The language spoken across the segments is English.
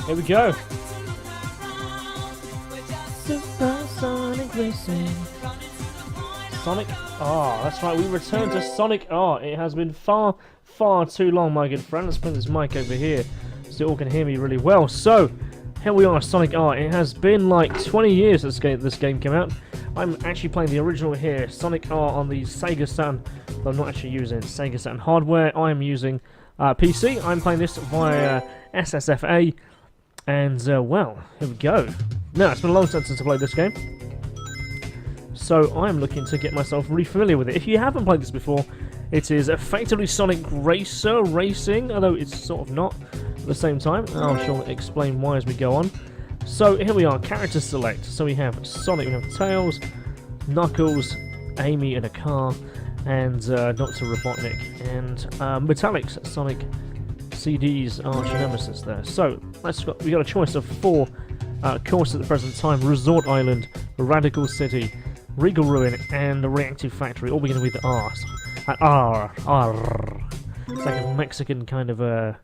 Here we go. Supersonic Racing. Sonic R. That's right, we return to Sonic R. It has been far, far too long, my good friend. Let's put this mic over here so you all can hear me really well. So, here we are, Sonic R. It has been like 20 years since this game came out. I'm actually playing the original here, Sonic R, on the Sega Saturn. But I'm not actually using Sega Saturn hardware. I am using PC. I'm playing this via SSFA. And, well, here we go. Now, it's been a long time since I played this game. So, I'm looking to get myself really familiar with it. If you haven't played this before, it is effectively Sonic Racer Racing, although it's sort of not at the same time. I shall explain why as we go on. So, here we are, character select. So, we have Sonic, we have Tails, Knuckles, Amy in a car, and Dr. Robotnik, and Metallic's Sonic CD's arch nemesis there. So, we got a choice of 4 courses at the present time: Resort Island, Radical City, Regal Ruin, and the Reactive Factory, all beginning with R. R. It's like a Mexican kind of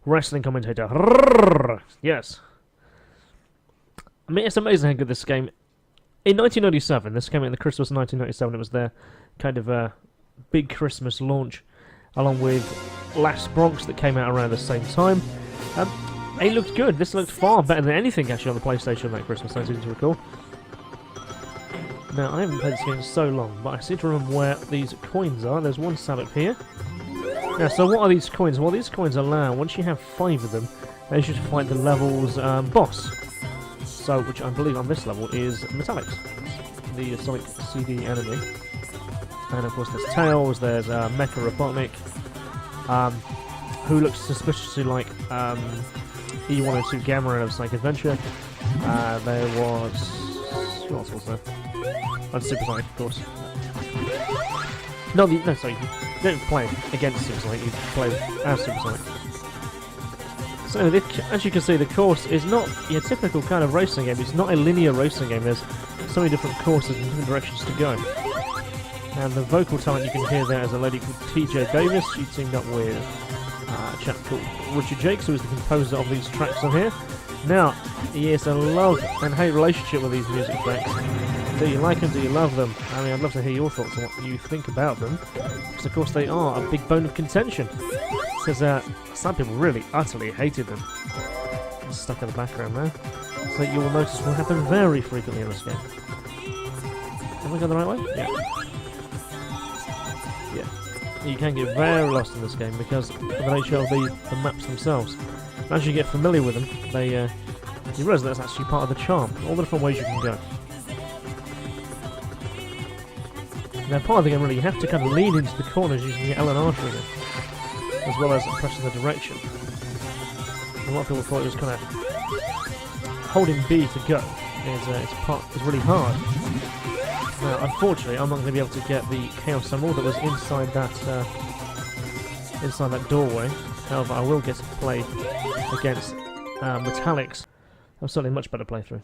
wrestling commentator. Rrr. Yes. I mean, it's amazing how good this game. In 1997, this came out in the Christmas of 1997. It was their kind of big Christmas launch, along with Last Bronx that came out around the same time. It looked good. This looked far better than anything actually on the PlayStation that Christmas, I seem to recall. Now, I haven't played this game in so long, but I seem to remember where these coins are. There's one stab up here. Now, so what are these coins? Well, these coins allow, once you have 5 of them, they should fight the level's boss. So, which I believe on this level is Metallics, the Sonic CD enemy. And of course there's Tails, there's Mecha Robotnik, who looks suspiciously like E102 Gamma of Sonic Adventure. There was... who else was there? And Super Sonic, of course. No, sorry, you don't play against Super Sonic, you play as Super Sonic. So, as you can see, the course is not your typical kind of racing game. It's not a linear racing game. There's so many different courses and different directions to go. And the vocal talent you can hear there is a lady called TJ Davis. She teamed up with a chap called Richard Jakes, who is the composer of these tracks on here. Now, he has a love and hate relationship with these music tracks. Do you like them? Do you love them? I mean, I'd love to hear your thoughts on what you think about them. Because, of course, they are a big bone of contention. Because some people really, utterly hated them. It's stuck in the background there. So you will notice will happen very frequently in this game. Have we gone the right way? Yeah. Yeah. You can get very lost in this game because of the nature of the maps themselves. And as you get familiar with them, you realise that's actually part of the charm. All the different ways you can go. Now, part of the game, really, you have to kind of lean into the corners using your L and R trigger, as well as pressing the direction. And a lot of people thought it was kind of holding B to go. It's really hard. Now, unfortunately, I'm not going to be able to get the Chaos Emerald that was inside that doorway. However, I will get to play against Metallics. I'm certainly a much better playthrough.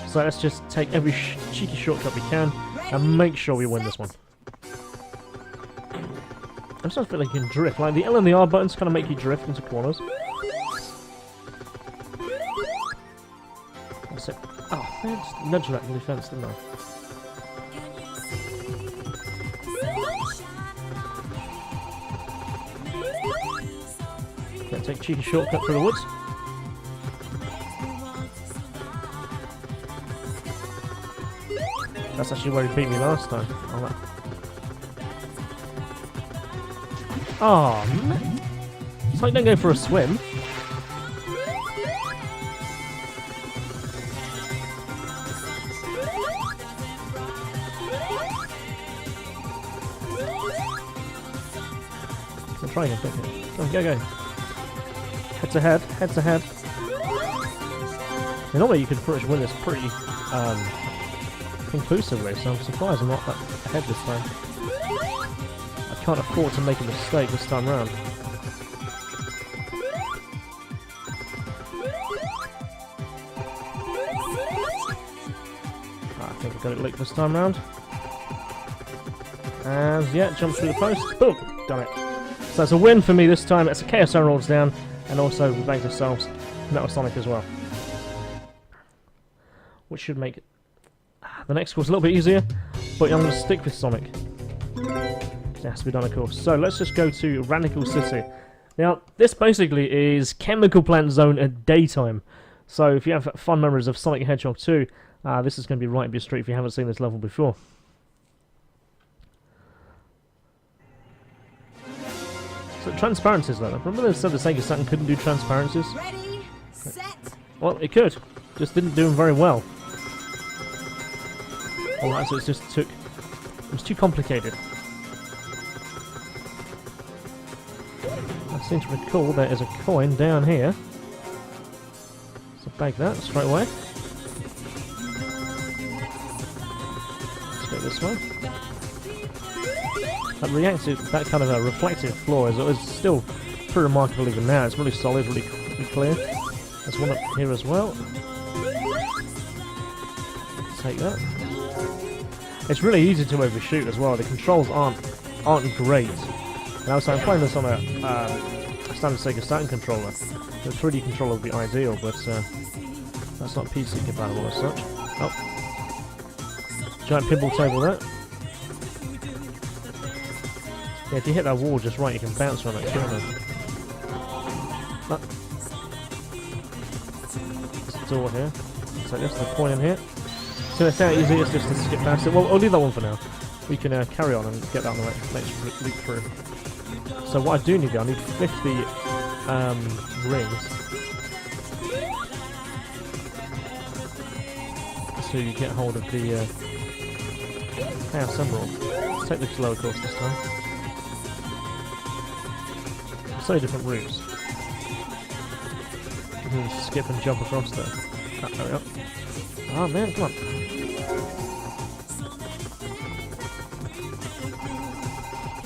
So let's just take every cheeky shortcut we can and make sure we win this one. I'm starting to feel like you can drift. Like the L and the R buttons kind of make you drift into corners. That's it. Oh, I just nudged that in the fence, didn't I? Gonna take a cheeky shortcut through the woods. That's actually where he beat me last time. Oh, man. It's like don't go for a swim. I'm trying again, go. Head to head. In a way, you could pretty much win this pretty conclusively, so I'm surprised I'm not that ahead this time. I can't afford to make a mistake this time round. I think I got it licked this time round. And yeah, jump through the post. Boom! Done it. So it's a win for me this time. It's a Chaos Emeralds down, and also we banked ourselves And that was Sonic as well. Which should make the next course a little bit easier, but I'm going to stick with Sonic. It has to be done, of course. So let's just go to Radical City. Now, this basically is Chemical Plant Zone at daytime. So if you have fun memories of Sonic the Hedgehog 2, this is going to be right up your street if you haven't seen this level before. So transparencies though. Remember they said the Sega Saturn couldn't do transparencies? Ready, set. Well, it could. Just didn't do them very well. Alright, so it was too complicated. I seem to recall there is a coin down here. So bag that straight away. Let's go this way. That kind of a reflective floor is still pretty remarkable even now. It's really solid, really clear. There's one up here as well. Take that. It's really easy to overshoot as well. The controls aren't great. Now, so I'm playing this on a standard Sega Saturn controller. The 3D controller would be ideal, but that's not PC compatible as such. Oh, giant pinball table there. Yeah, if you hit that wall just right, you can bounce around that corner. There's a door here. So there's the coin in here. So it's how easy it is just to skip past it. Well, I'll leave that one for now. We can carry on and get that on the next leap through. So what I do need, I need 50 rings to get hold of the Chaos Emerald. Let's take the slower course this time. So different routes. You can skip and jump across there. There we go. Oh man, come on.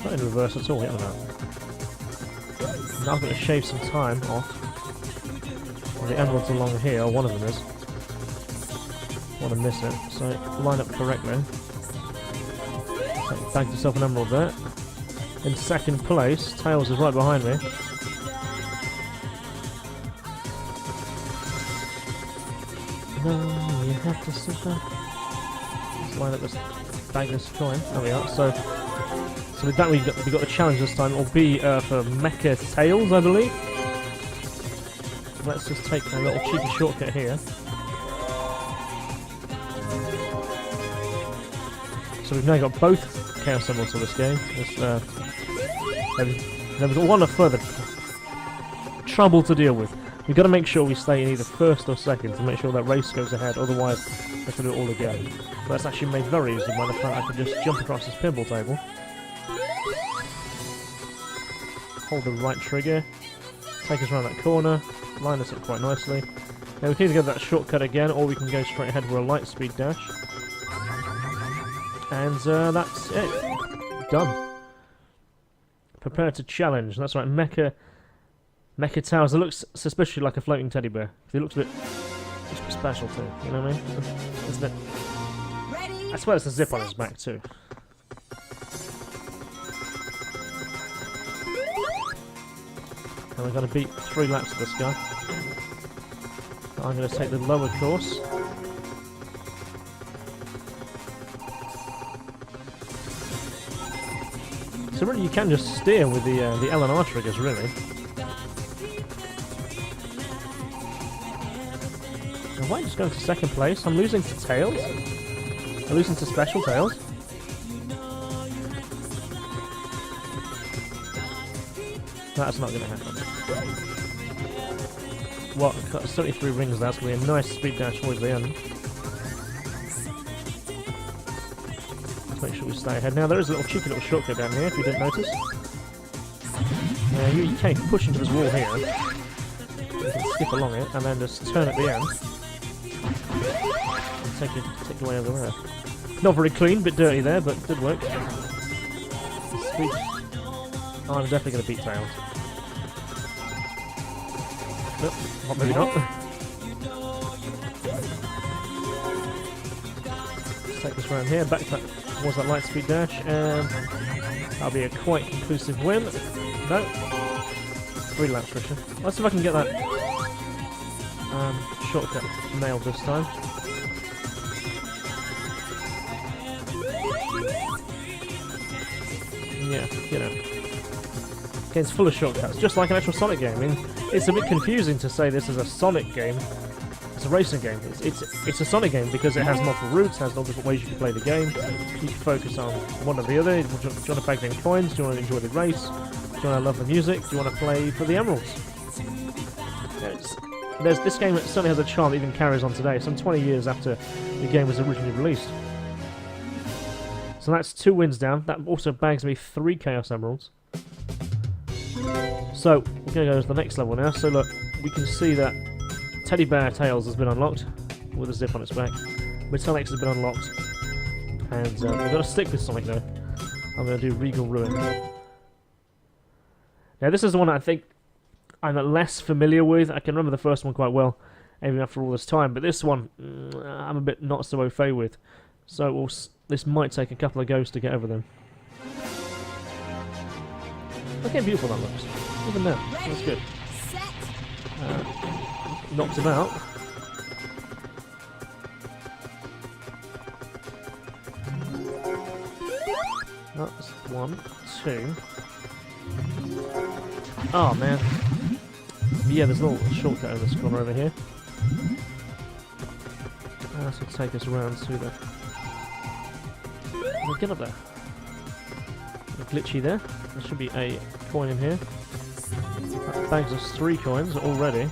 Not in reverse at all, get that. Now I'm going to shave some time off. And the emerald's along here, or one of them is. Want to miss it, so line up correctly. So bag yourself an emerald there. In second place, Tails is right behind me. No, you have to sit there. Let's line up this, bag this coin. There we are. So with that we got the challenge this time. It'll be for Mecha Tails, I believe. Let's just take a little cheeky shortcut here. So we've now got both Chaos Emeralds for this game. Then we've got one further trouble to deal with. We've got to make sure we stay in either first or second to make sure that race goes ahead, otherwise we have to do it all again. But that's actually made very easy by the fact I can just jump across this pinball table. Hold the right trigger, take us around that corner, line us up quite nicely. Now we can either go that shortcut again, or we can go straight ahead with a light speed dash. And that's it. Done. Prepare to challenge. That's right, Mecha Towers. It looks suspiciously like a floating teddy bear. It looks a bit special too, you know what I mean? Isn't it? I swear there's a zip on his back too. And we're going to beat 3 laps of this guy. I'm going to take the lower course. So really you can just steer with the L and R triggers, really. And why just going to second place? I'm losing to Tails? I'm losing to Special Tails? That's not going to happen. What? Got 73 rings, that's going to be a nice speed dash towards the end. Let's make sure we stay ahead. Now there is a little cheeky little shortcut down here, if you didn't notice. You can push into this wall here. You can skip along it, and then just turn at the end. And take your way over there. Not very clean, bit dirty there, but did work. Speed. Oh, I'm definitely going to beat Tails. Nope, maybe not. Let's take this round here, back towards that light speed dash, and that'll be a quite conclusive win. No. 3 laps, Kristian. Let's see if I can get that Shortcut nailed this time. Yeah, you know. Game's full of shortcuts, just like an actual Sonic game. I mean, it's a bit confusing to say this is a Sonic game. It's a racing game. It's a Sonic game because it has multiple routes, has all different ways you can play the game. You can focus on one or the other. Do you want to bag them coins? Do you want to enjoy the race? Do you want to love the music? Do you want to play for the emeralds? This game certainly has a charm that even carries on today, some 20 years after the game was originally released. So that's 2 wins down. That also bags me 3 Chaos Emeralds. So we're going to go to the next level now. So look, we can see that Teddy Bear Tails has been unlocked with a zip on its back. Metallics has been unlocked. And we're going to stick with Sonic though. I'm going to do Regal Ruin. Now this is the one I think I'm less familiar with. I can remember the first one quite well, even after all this time. But this one, I'm a bit not so au fait with. So this might take a couple of goes to get over them. Look how beautiful that looks. Even now, that's good. Knocked him out. That's 1, 2. Oh man. Yeah, there's a little shortcut in this corner over here. This will take us around to the... We'll get up there. Glitchy there. There should be a coin in here. That bags us 3 coins already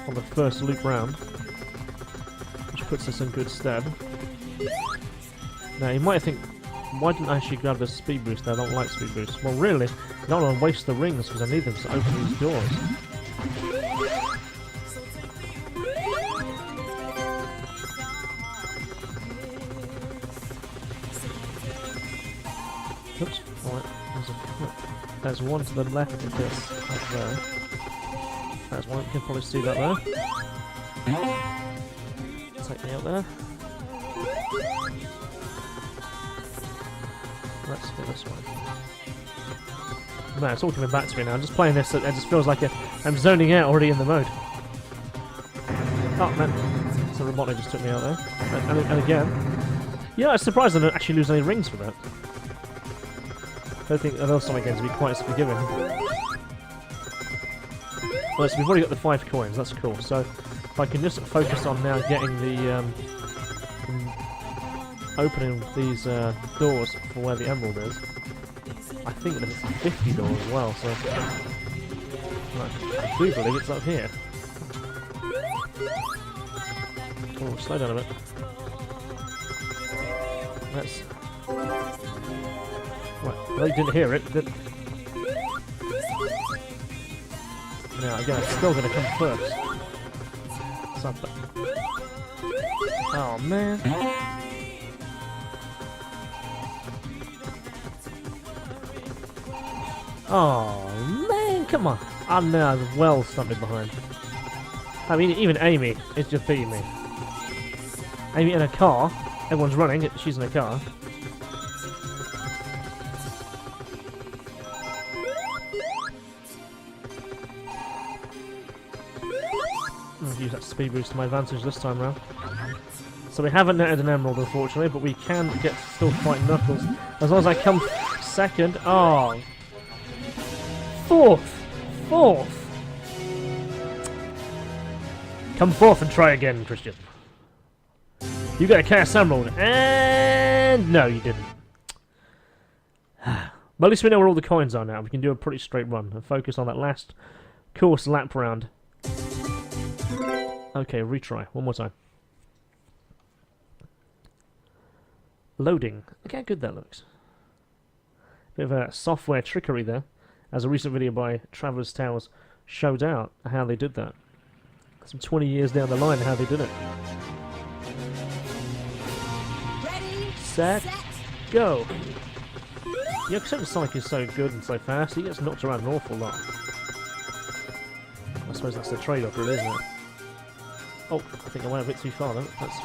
on the first loop round, which puts us in good stead. Now you might think, why didn't I actually grab the speed boost? I don't like speed boost. Well really, I don't want to waste the rings because I need them to open these doors. Oops, alright, there's one to the left of this, up there. There's one, you can probably see that there. Take me out there. Let's go this way. Man, it's all coming back to me now. I'm just playing this, it just feels like I'm zoning out already in the mode. Oh man, so Robotnik just took me out there. And again, yeah, I'm surprised I don't actually lose any rings for that. I don't think other Sonic games would be quite as forgiving. Well, so we've already got the 5 coins, that's cool. So if I can just focus on now getting the opening these doors for where the emerald is. I think that it's a 50 door as well, so I do believe it's up here. Oh, slow down a bit. Let's... Well, they didn't hear it. Now again, it's still going to come first. Something. Oh man. Oh man, come on. I'm now well stunted behind. I mean, even Amy is just beating me. Amy in a car. Everyone's running. She's in a car. I'll use that speed boost to my advantage this time round. So we haven't netted an emerald, unfortunately, but we can still fight Knuckles as long as I come second. Oh, fourth. Come forth and try again, Kristian. You got a Chaos Emerald, and no, you didn't. But at least we know where all the coins are now. We can do a pretty straight run and focus on that last course lap round. Okay, retry. One more time. Loading. Look how good that looks. Bit of a software trickery there, as a recent video by Traveller's Tales showed out how they did that. Some 20 years down the line, how they did it. Ready, Set, go! Yeah, because Sonic is so good and so fast, he gets knocked around an awful lot. I suppose that's the trade-off, really, isn't it? Oh, I think I went a bit too far then. That's...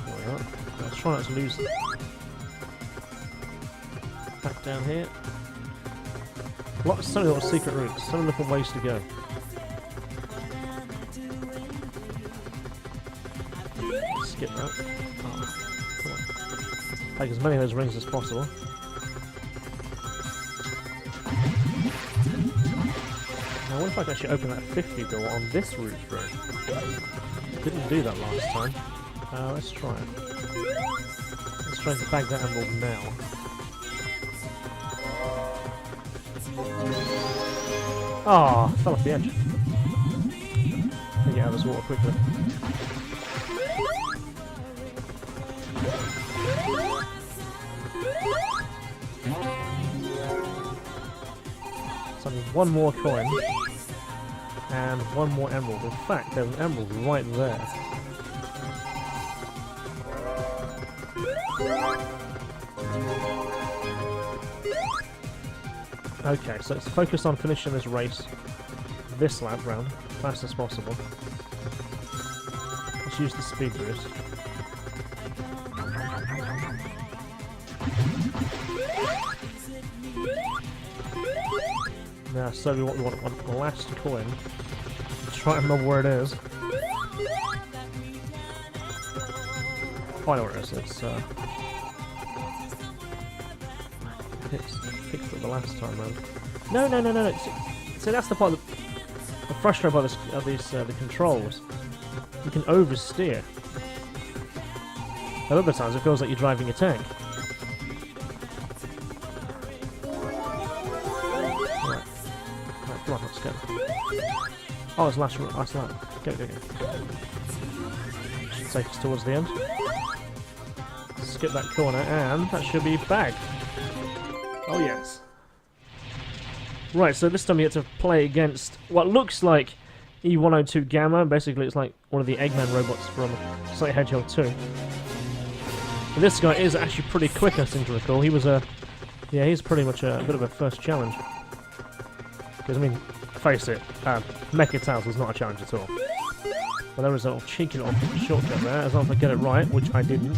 There we are. Let's try not to lose... Back down here. So many little secret routes, so many different ways to go. Skip that. Oh, come on. Take as many of those rings as possible. Now, what if I can actually open that 50 door on this route through? Didn't do that last time. Let's try it. Let's try to bag that emerald now. Ah, fell off the edge. Can get out of this water quickly. So I need one more coin and one more emerald. In fact, there's an emerald right there. Okay, so let's focus on finishing this race, this lap round, as fast as possible. Let's use the speed boost. Now, so we want the last coin. Try and remember where it is. Oh, I know where it is. It's fixed it the last time round. No. So that's the part that I'm frustrated by the controls. You can oversteer. At other times it feels like you're driving a tank. Right, come on, let's go. Oh, it's last lap. Go. Should take us towards the end. Skip that corner, and that should be bagged. Oh yes. Right, so this time you get to play against what looks like E102 Gamma. Basically, it's like one of the Eggman robots from Sonic Hedgehog 2. And this guy is actually pretty quick, I seem to recall. He was he's pretty much a bit of a first challenge. Because, I mean, face it, Mecha Tails was not a challenge at all. But there was a little cheeky little shortcut there, as long as I get it right, which I didn't.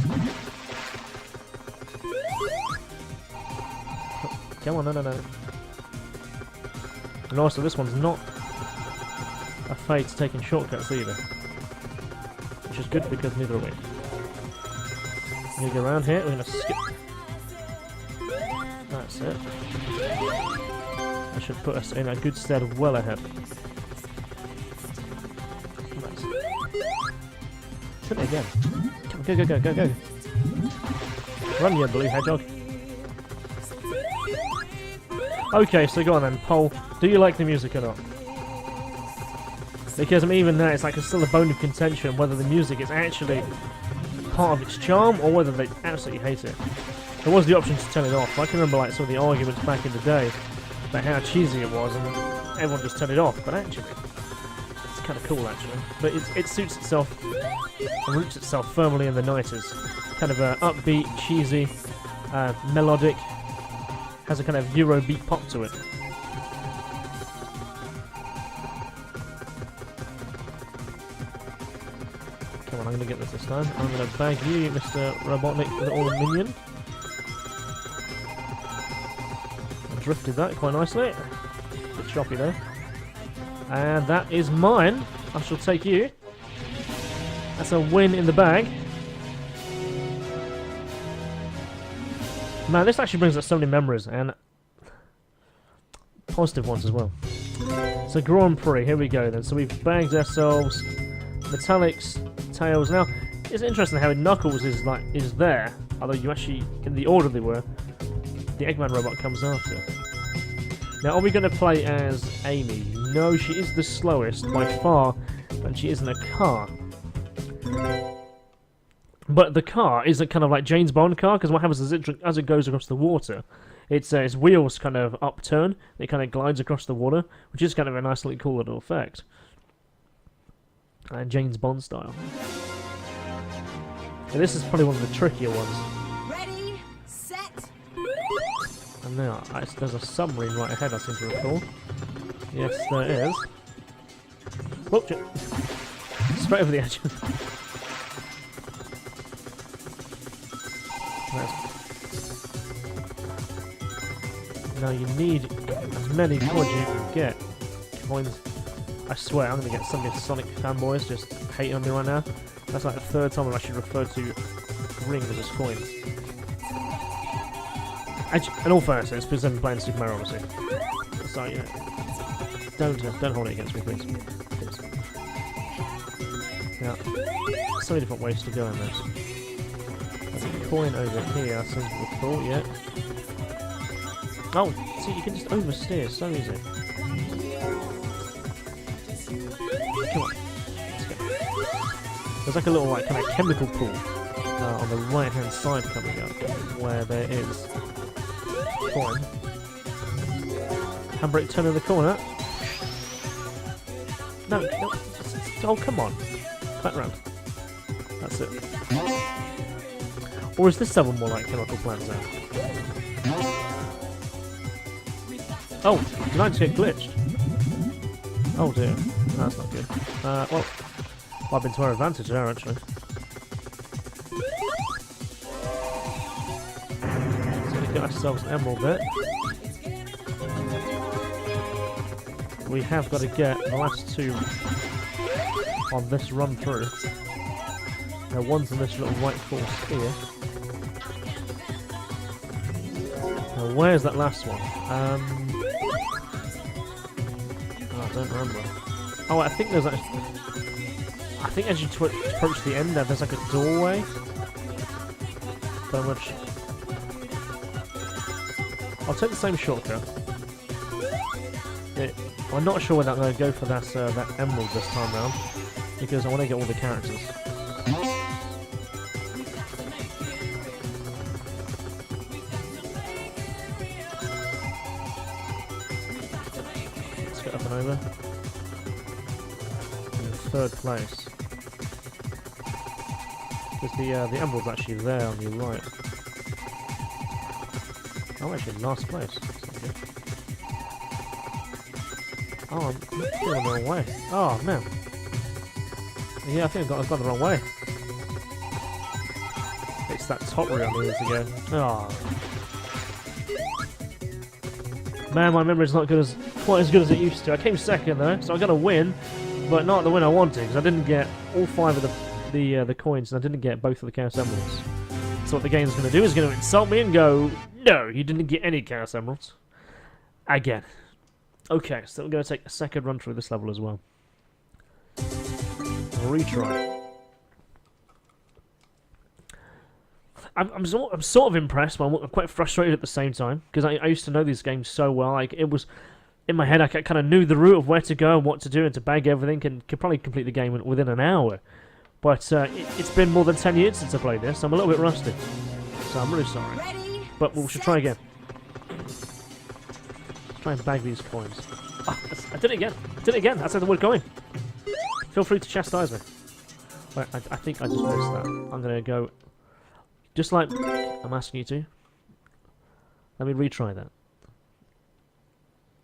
Come on, no. And also, this one's not afraid to taking shortcuts either. Which is good because neither are we. We're going to go around here, we're going to skip. That's it. That should put us in a good stead well ahead. Nice. Hit it again. Come on, go. Run, you blue hedgehog. Okay, so go on then, poll. Do you like the music or not? Because I mean, even now, it's like it's still a bone of contention whether the music is actually part of its charm or whether they absolutely hate it. There was the option to turn it off. I can remember like some of the arguments back in the day about how cheesy it was, and everyone just turned it off. But actually, it's kind of cool actually. But it suits itself and roots itself firmly in the 90s. Kind of upbeat, cheesy, melodic. Has a kind of Eurobeat pop to it. Come on, I'm going to get this time. I'm going to bag you, Mr. Robotnik, little minion. I drifted that quite nicely. Bit choppy there. And that is mine. I shall take you. That's a win in the bag. Man, this actually brings us so many memories, and positive ones as well. So Grand Prix, here we go then. So we've bagged ourselves Metallics, Tails. Now, it's interesting how Knuckles is there, although you actually, in the order they were, the Eggman robot comes after. Now, are we going to play as Amy? No, she is the slowest by far, and she is in a car. But the car is a kind of like James Bond car, because what happens is as it goes across the water, its wheels kind of upturn, it kind of glides across the water, which is kind of a nice little cool little effect. And James Bond style. And this is probably one of the trickier ones. Ready, set. And now, there's a submarine right ahead, I seem to recall. Yes, there is. Whoop, straight over the edge. Now you need as many coins as you can get. Coins. I swear, I'm going to get some of these Sonic fanboys just hating on me right now. That's like the third time I've actually referred to rings as coins. Actually, in all fairness, it's because I'm playing Super Mario Odyssey. So, you know, don't hold it against me, please. Now, so many different ways to go in this. There's a coin over here, seems pretty cool, yeah. Oh, see, you can just oversteer, so easy. Come on, let's go. There's like a little like kind of chemical pool on the right hand side coming up, where there is a coin. Handbrake turn in the corner. No, oh come on. Back round. That's it. Or is this level more like Chemical Plant Zone? Oh, did I just get glitched? Oh dear, that's not good. Well, I've been to our advantage there actually. So we get ourselves an emerald bit. We have got to get the last two on this run through. Now one's in this little white course here. Now where's that last one? Oh, I don't remember. Oh, I think there's actually... I think as you approach the end there's like a doorway. So much... I'll take the same shortcut. I'm not sure whether I'm going to go for that emerald this time round, because I want to get all the characters. Let's get up and over. In third place. Because the emerald's actually there on your right. Oh, actually, last place. Oh, I'm going the wrong way. Oh, man. Yeah, I think I've gone the wrong way. It's that top route I needed to go. Oh. Man, my memory's not quite as good as it used to. I came second, though, so I got a win, but not the win I wanted, because I didn't get all 5 of the coins, and I didn't get both of the Chaos Emeralds. So what the game's going to do is going to insult me and go, no, you didn't get any Chaos Emeralds. Again. Okay, so we're going to take a second run through this level as well. Retry. I'm sort of impressed, but I'm quite frustrated at the same time, because I used to know these games so well. Like, it was in my head, I kind of knew the route of where to go and what to do and to bag everything, and could probably complete the game within an hour. But it's been more than 10 years since I played this, so I'm a little bit rusty. So I'm really sorry. But we should try again. Try and bag these coins. Oh, I did it again. I did it again. That's how the word going. Feel free to chastise me. Wait, I think I just missed that. I'm going to go... Just like I'm asking you to. Let me retry that.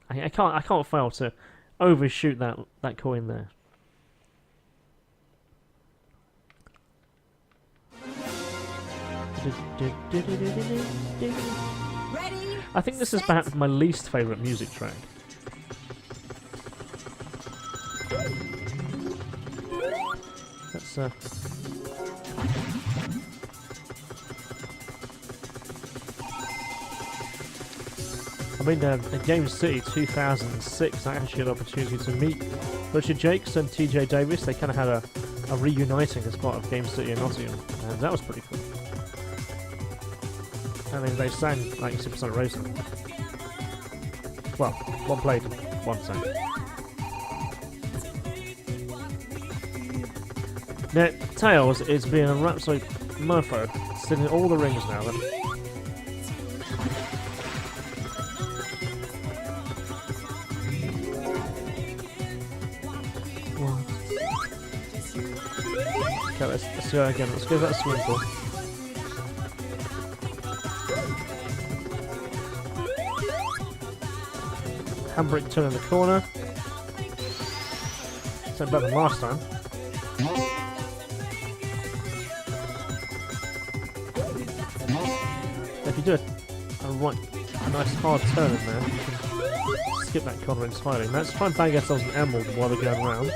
I can't fail to overshoot that coin there. Ready, I think this is perhaps my least favourite music track. Let's I mean, in Game City 2006, I actually had an opportunity to meet Richard Jakes and TJ Davis. They kind of had a reuniting as part of Game City in Nottingham, and that was pretty cool. I mean, they sang like Super Sonic Racing. Well, one played, one sang. Now, Tails is being an absolute mofo, sitting in all the rings now. Then. Okay, let's go again. Let's go that swing pool. Handbrake turn in the corner. Same better than last time. If you do it, right. nice hard turn in there. You can skip that corner entirely. Let's try and bag ourselves an emerald while we're going around.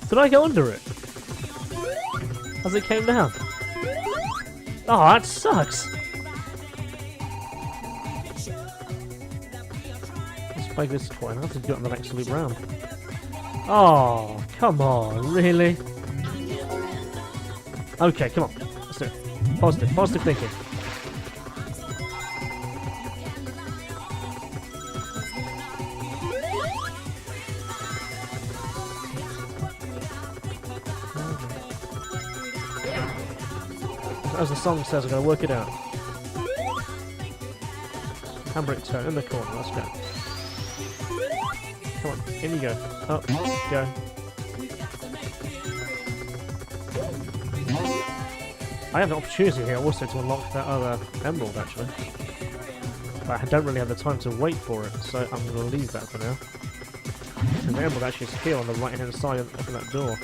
Did I go under it? As it came down? Oh, that sucks! Let's bag this coin. I have to get on the next loop round. Oh, come on, really? Okay, come on. Let's do it. Positive thinking. As the song says, I'm going to work it out. Handbrake turn in the corner, let's go. Come on, in you go. Up, go. I have an opportunity here also to unlock that other emerald actually. But I don't really have the time to wait for it, so I'm going to leave that for now. And the emerald actually is here on the right hand side of that door.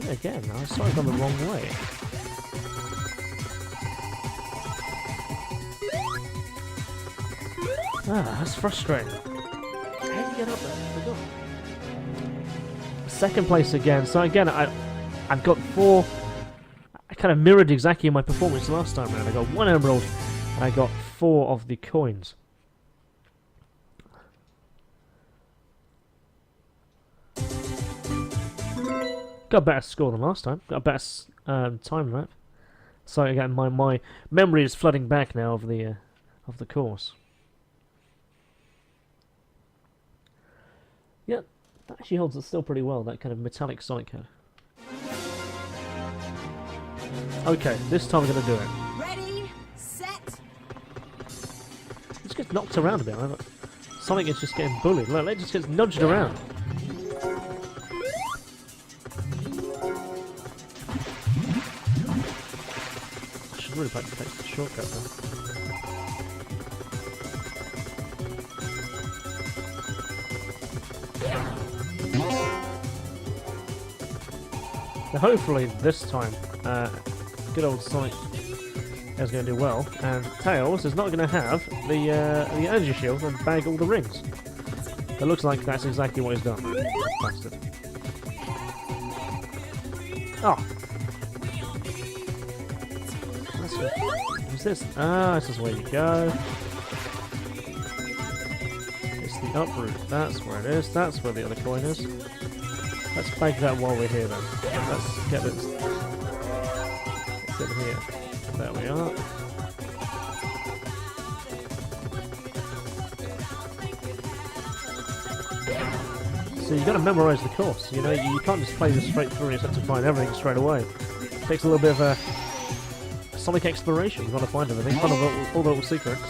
Again, I saw it gone the wrong way. Ah, that's frustrating. How do you get up there? I forgot. Second place again. So again, I've got 4. I kind of mirrored exactly my performance last time around. I got 1 emerald, and I got 4 of the coins. Got a better score than last time. Got a better time map. So again, my memory is flooding back now of the course. Yeah, that actually holds it still pretty well. That kind of metallic Sonic head. Okay, this time we're gonna do it. Ready, set. Just gets knocked around a bit. Right? Sonic is just getting bullied. Look, it just gets nudged around. Really like to take the shortcut though. Now hopefully this time, good old Sonic is going to do well, and Tails is not going to have the energy shield and bag all the rings. It looks like that's exactly what he's done. Bastard. Oh. What's this? Ah, this is where you go. It's the uproot. That's where it is. That's where the other coin is. Let's bag that while we're here then. Let's get it. It's in here. There we are. So you've got to memorise the course. You know, you can't just play this straight through. You just have to find everything straight away. It takes a little bit of a Sonic exploration. You've got to find everything, find all the little secrets.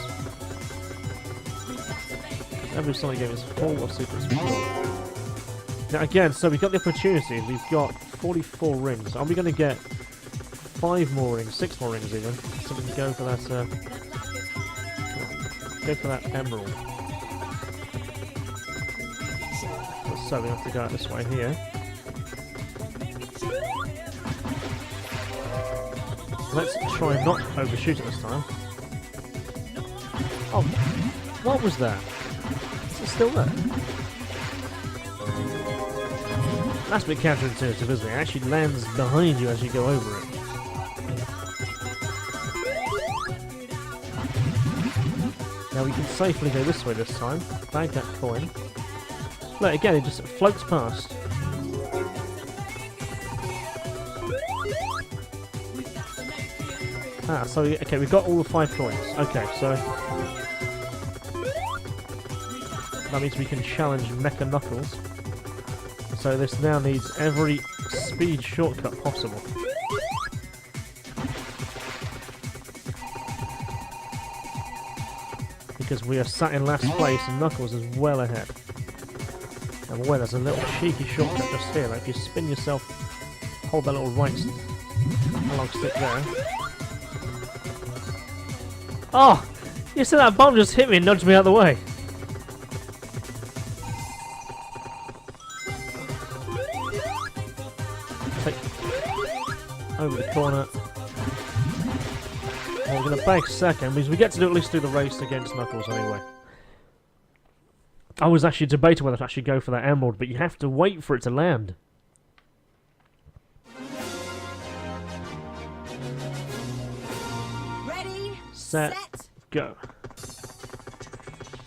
Every Sonic game is full of secrets. Now again, so we've got the opportunity. We've got 44 rings. Are we going to get 5 more rings, 6 more rings even? So we can go for that. Go for that emerald. So we have to go out this way here. Let's try not overshoot it this time. Oh, what was that? Is it still there? That's a bit counterintuitive, isn't it? It actually lands behind you as you go over it. Now we can safely go this way this time. Bag that coin. Look, again, it just floats past. Ah, so, okay, we've got all the 5 coins. Okay, so that means we can challenge Mecha Knuckles. So this now needs every speed shortcut possible. Because we are sat in last place and Knuckles is well ahead. I'm aware there's a little cheeky shortcut just here. Like if you spin yourself, hold that little right analog stick there. Oh! You said that bomb just hit me and nudged me out of the way. over the corner. Well, we're going to bank second, because we get to at least do the race against Knuckles anyway. I was actually debating whether to actually go for that emerald, but you have to wait for it to land. Ready, Set, go.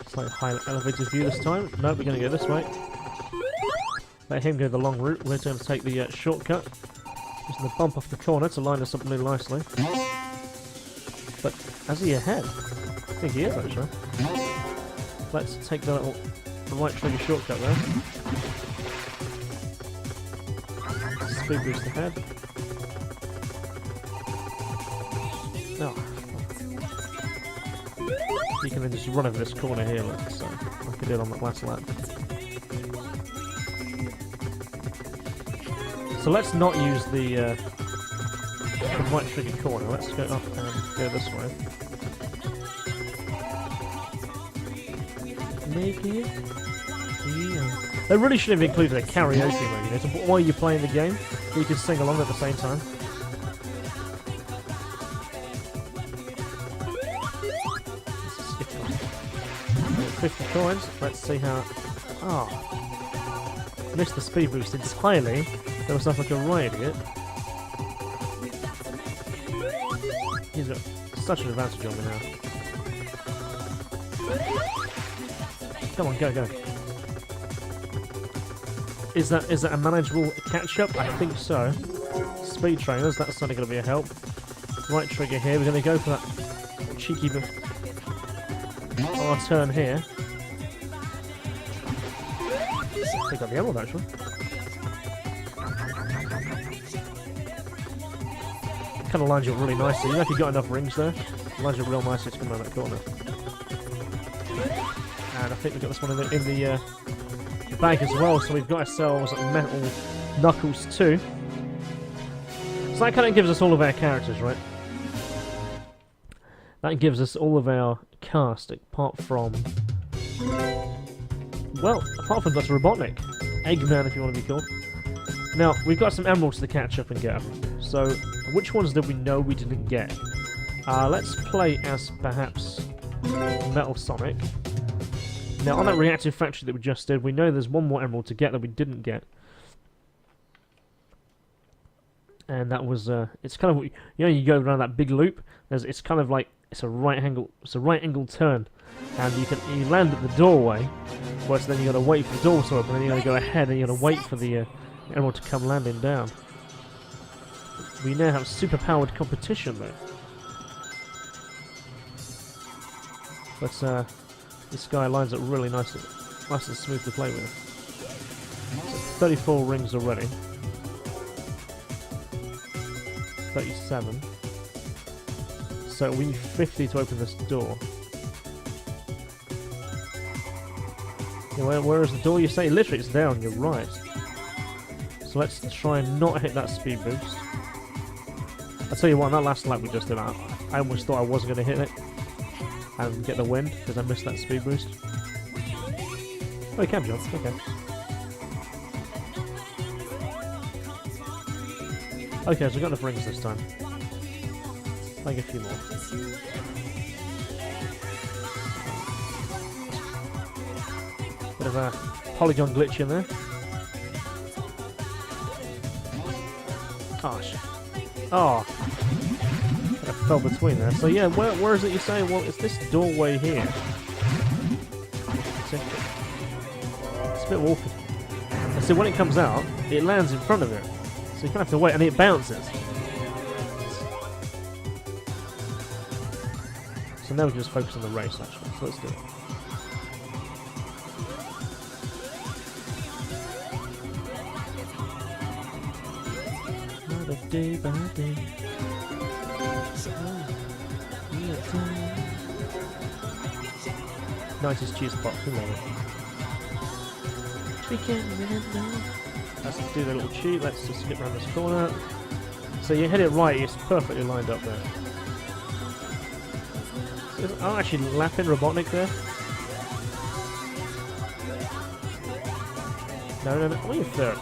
Slightly high elevated view this time. Nope, we're going to go this way. Let him go the long route. We're going to take the shortcut. Just going to bump off the corner to line us up really nicely. But is he ahead? I think he is actually. Let's take the little right trigger shortcut there. Speed boost ahead. Oh. You can then just run over this corner here, like so, like I did on that last lap. So let's not use the right trigger corner. Let's go up and go this way. Make it. Yeah. They really should have included a karaoke mode, you know, so while you're playing the game, you can sing along at the same time. Let's skip on. 50 coins. Let's see how. Oh, missed the speed boost entirely. There was like a right idiot. He's got such an advantage on me now. Come on, go, go. Is that a manageable catch-up? I think so. Speed trainers, that's certainly going to be a help. Right trigger here, we're going to go for that cheeky our turn here. I think got the emerald actually. Kind of lines you up really nicely. You know, if you've got enough rings there, it lines you up real nicely to come around that corner. And I think we've got this one in the bag as well, so we've got ourselves Metal Knuckles 2. So that kind of gives us all of our characters, right? That gives us all of our cast, apart from... Well, apart from Dr. Robotnik. Eggman, if you want to be called. Now, we've got some emeralds to catch up and get. So, which ones did we know we didn't get? Let's play as, perhaps, Metal Sonic. Now, on that reactive factory that we just did, we know there's one more emerald to get that we didn't get. And that was, it's kind of, you know, you go around that big loop, it's kind of like, it's a right angle turn. And you land at the doorway, whereas then you got to wait for the door to open, and then you got to go ahead and you got to wait for the emerald to come landing down. We now have super-powered competition, though. But, this guy lines up really nice and smooth to play with. So 34 rings already. 37. So we need 50 to open this door. Yeah, where is the door? You say literally it's down, you're right. So let's try and not hit that speed boost. I'll tell you what, on that last lap we just did, I almost thought I wasn't going to hit it and get the win because I missed that speed boost. Oh, you can jump, okay. Okay, so we got enough rings this time. I'll get a few more. Bit of a polygon glitch in there. Oh, shit. Oh. I fell between there. So yeah, where is it you're saying? Well, it's this doorway here. It's a bit awkward. And so when it comes out, it lands in front of it. So you kind of have to wait, and it bounces. So now we can just focus on the race, actually. So let's do it. Day by day. 90s cheese pop, we love it. Let's do the little cheat, let's just skip around this corner. So you hit it right, it's perfectly lined up there. So I'm actually lapping Robotnik there. No, what are you third?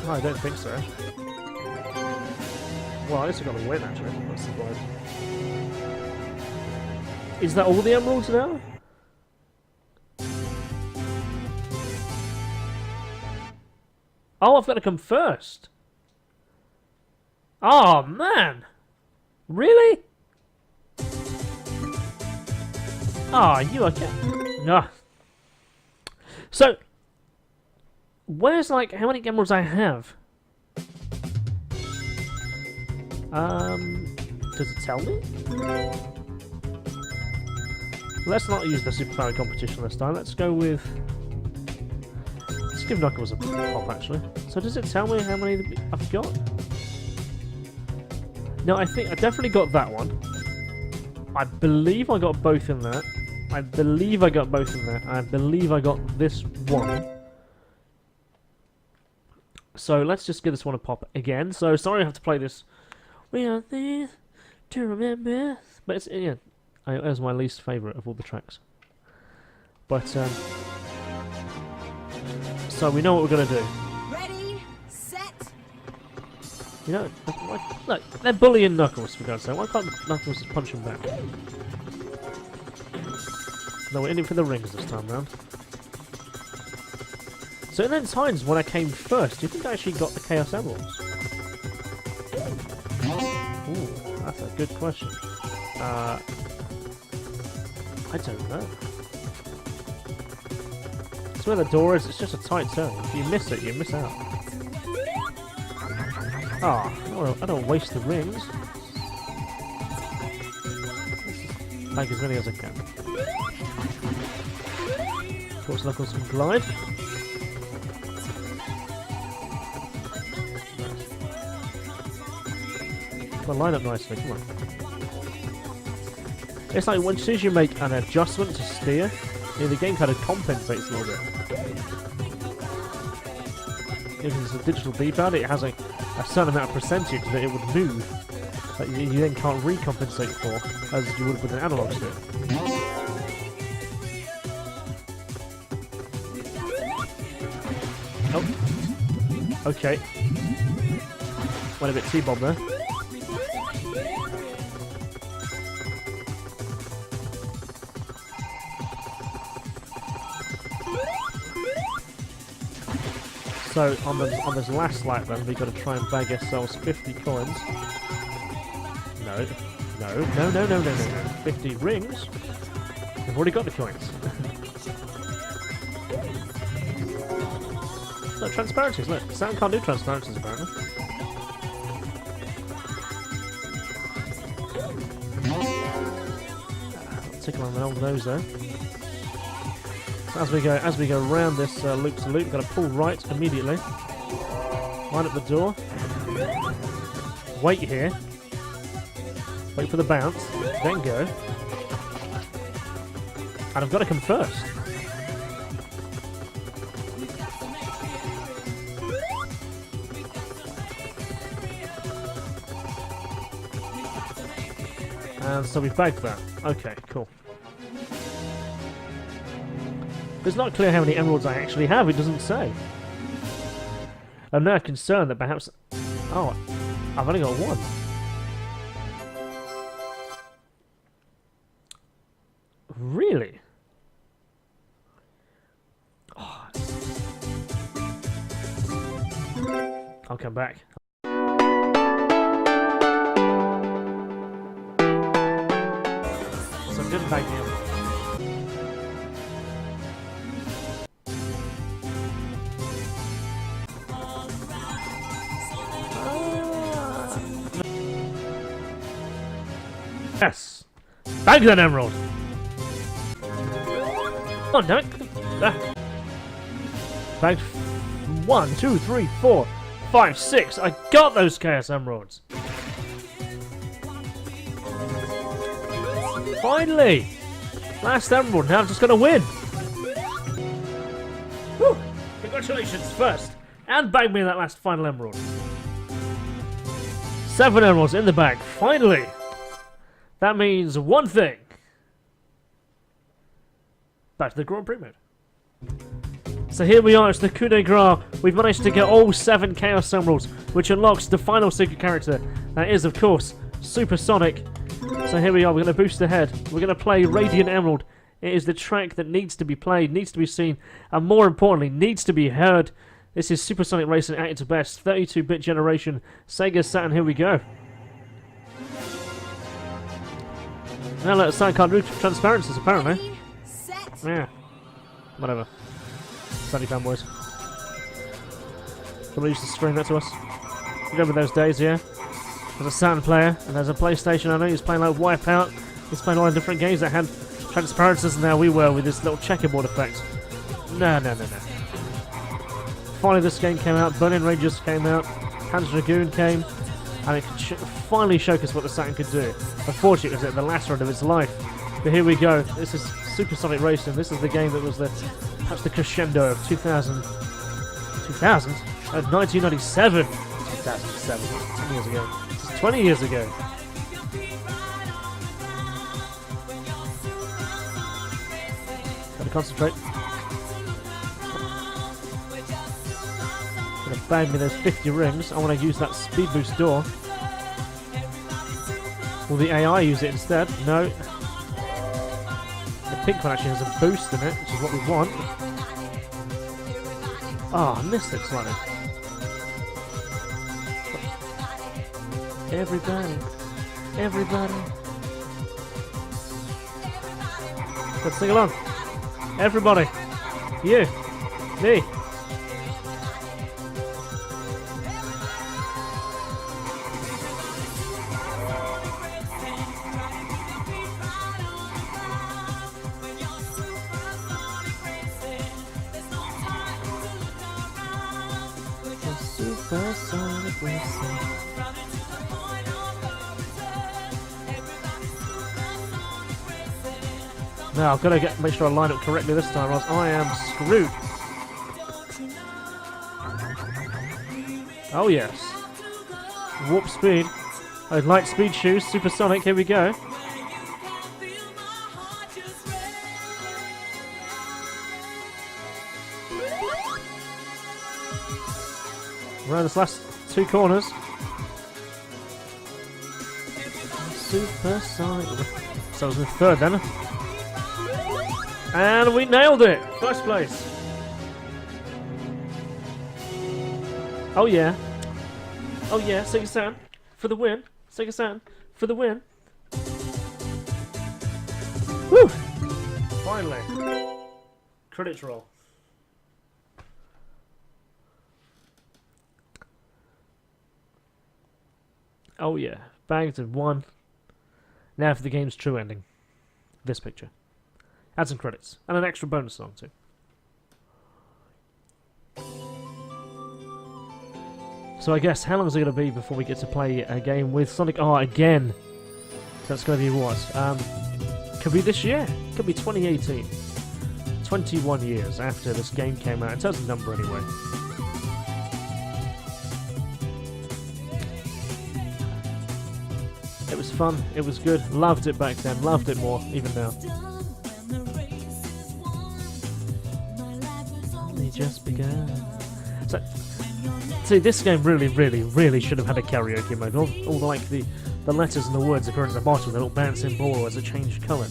I don't think so. Well, I guess I got to win, actually. That's the point. Is that all the emeralds now? Oh, I've got to come first. Oh, man. Really? Oh, you okay? No. So, where's, like, how many emeralds I have? Does it tell me? Let's not use the superpower competition this time. Let's go with... Let's give Knuckles a pop, actually. So does it tell me how many I've got? No, I think I definitely got that one. I believe I got both in there. I believe I got both in there. I believe I got this one. So let's just give this one a pop again. So sorry I have to play this. We are these to remember. But it's, yeah, it was my least favourite of all the tracks. But, so we know what we're going to do. Ready, set. You know, look, they're bullying Knuckles, for God's sake. Why can't Knuckles just punch him back? No, we're in it for the rings this time round. So in those times when I came first, do you think I actually got the Chaos Emeralds? Ooh, that's a good question. I don't know. It's where the door is, it's just a tight turn. If you miss it, you miss out. Ah, oh, I don't waste the rings. Take as many as I can. Of course, Knuckles can glide. Come on, line up nicely, come on. It's like as soon as you make an adjustment to steer, you know, the game kind of compensates a little bit. If it's a digital D-pad, it has a certain amount of percentage that it would move that you then can't recompensate for as you would with an analog stick. Oh. Okay. Went a bit T-bomb there. So on this last lap then, we've got to try and bag ourselves 50 coins. No. 50 rings? We've already got the coins. Look, transparencies, look. Saturn can't do transparencies apparently. Tickle on the old nose there. So as we go around this loop to loop, we've got to pull right immediately. Line up the door. Wait here. Wait for the bounce. Then go. And I've got to come first. And so we've bagged that. Okay, cool. It's not clear how many emeralds I actually have, it doesn't say. I'm now concerned that perhaps... Oh, I've only got one. Really? Oh. I'll come back. So I didn't bag the emeralds. Yes! Bag that emerald! Oh, damn it! Bag 1, 2, 3, 4, 5, 6. I got those Chaos Emeralds! Finally! Last emerald, now I'm just gonna win! Whew! Congratulations, first! And bag me that last final emerald. 7 emeralds in the bag, finally! That means one thing. Back to the Grand Prix mode. So here we are, it's the coup de grace. We've managed to get all 7 Chaos Emeralds, which unlocks the final secret character. That is, of course, Supersonic. So here we are, we're going to boost ahead. We're going to play Radiant Emerald. It is the track that needs to be played, needs to be seen, and more importantly, needs to be heard. This is Supersonic Racing at its best. 32-bit generation, Sega Saturn, here we go. Now let us start card root transparencies, apparently. Ready, set. Yeah. Whatever. Sunny fanboys. Somebody used to scream that to us. Remember those days, yeah? There's a Saturn player, and there's a PlayStation. I know he's playing like Wipeout. He's playing all the different games that had transparencies, and now we were with this little checkerboard effect. No. Finally, this game came out. Burning Rangers came out. Hans Dragoon came, and it could finally showcase what the Saturn could do. Unfortunately, it was at the latter end of its life. But here we go. This is Supersonic Racing. This is the game that was perhaps the crescendo of 1997. 2007. 10 years ago. It's 20 years ago. Gotta concentrate. Gonna bang me those 50 rings. I want to use that speed boost door. Will the AI use it instead? No. The pink one actually has a boost in it, which is what we want. Oh, I missed it slightly. Everybody. Let's sing along. Everybody. You. Me. Supersonic Racing. Now I've got to make sure I line up correctly this time, or else I am screwed. Oh yes. Warp speed. Oh, light speed shoes, supersonic, here we go. Around this last 2 corners. Supersonic. So it was the 3rd then. And we nailed it! First place. Oh yeah. Oh yeah, Sega Saturn for the win. Sega Saturn for the win. Woo! Finally. Credits roll. Oh yeah, bagged and won. Now for the game's true ending. This picture. Add some credits. And an extra bonus song too. So I guess, how long is it going to be before we get to play a game with Sonic R again? So that's going to be what? Could be this year. Could be 2018. 21 years after this game came out. It tells a number anyway. It was fun, it was good, loved it back then, loved it more, even now. Only just begun. So, see, this game really should have had a karaoke mode. All like the letters and the words appear at the bottom, the little bouncing ball as it changed colour.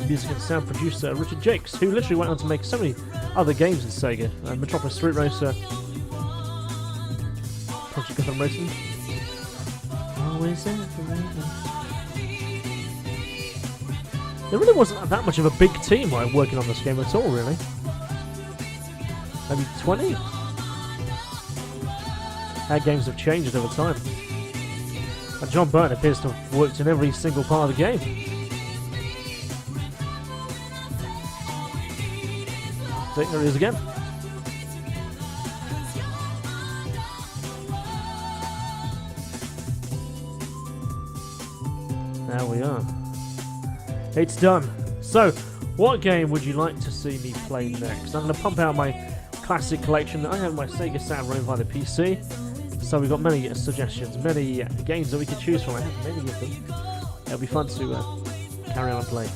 Music and sound producer Richard Jakes, who literally went on to make so many other games in Sega. Metropolis Street Racer, Project Gotham Racing. Always there really wasn't that much of a big team working on this game at all, really. Maybe 20? How games have changed over time. And John Byrne appears to have worked in every single part of the game. See, there he is again. There we are. It's done. So, what game would you like to see me play next? I'm going to pump out my classic collection. I have my Sega Saturn running via the PC. So we've got many suggestions, many games that we can choose from. I have many of them. It'll be fun to carry on and play.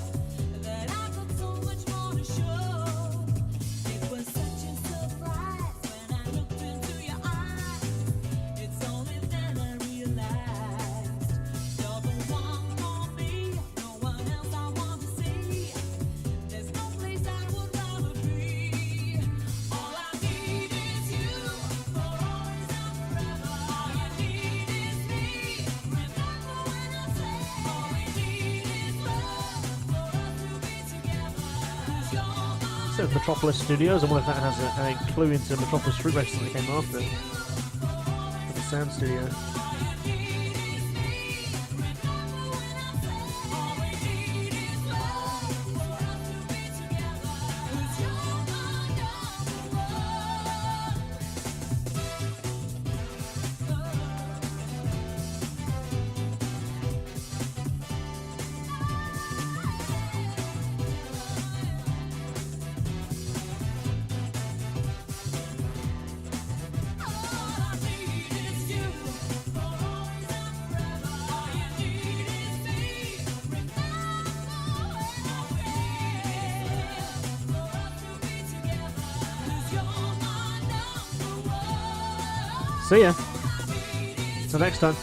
So Metropolis Studios, I wonder if that has a clue into Metropolis Street Racing that came after. The Sound Studio. See ya. Till next time.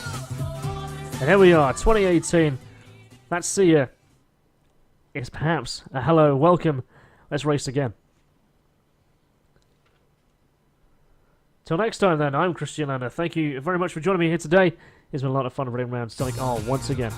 And here we are, 2018. That see ya is perhaps a hello, welcome. Let's race again. Till next time then, I'm Kristian and thank you very much for joining me here today. It's been a lot of fun running around Sonic R once again.